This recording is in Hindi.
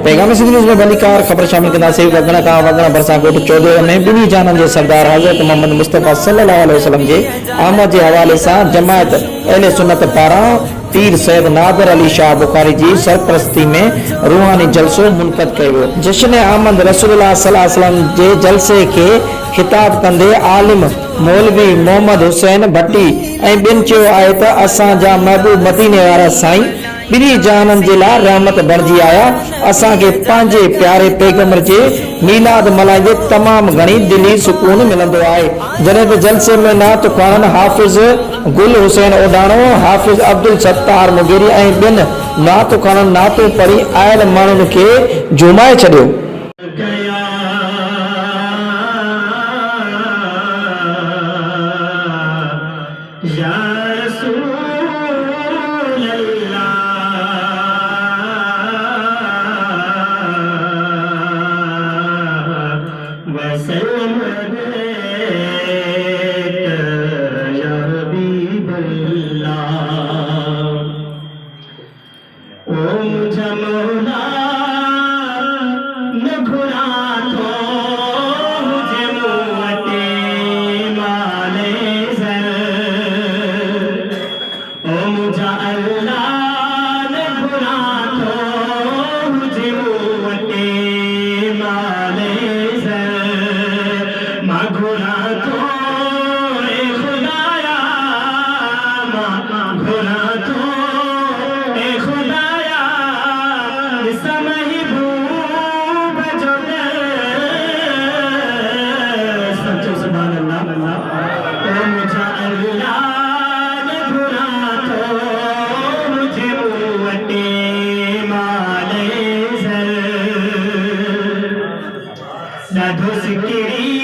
पैगाम सिंध में बलिकार खबर शामिल कंदासीं। वगण का वगण भरसा ॻोठ चौधरी में ॿिन्ही जाननि जे सरदार हज़रत मोहम्मद मुस्तफ़ा सल्लल्लाहु अलैहि वसल्लम जे आमद जे हवाले सां जमायत अहले सुन्नत पारां पीर सैयद नादिर अली शाह बुखारी जी सरपरस्ती में रूहानी जलसो मुनक़द कयो वियो। जश्न आमद रसूलुल्लाह सल्लल्लाहु अलैहि वसल्लम जे जलसे के खिताब कंदे आलिम मौलवी मोहम्मद हुसैन भट्टी ऐं ॿियनि चयो आहे त असां जा महबूब मदीने वारा साईं ॿिन्ही जहाननि जे लाइ रहमत बणिजी आया। असांखे पंहिंजे प्यारे पैगंबर जे मीलाद मल्हाइंदे तमामु घणी दिली सुकून मिलंदो आहे। जॾहिं त जलसे में नात ख़्वाननि हाफ़िज़ गुल हुसैन ओडाणो, हाफ़िज़ अब्दुल सत्तार मुगेरी ऐं ॿियनि नात ख़्वाननि नातो पढ़ी आयल माण्हुनि खे झुमाए छॾियो। साधु सिकड़ी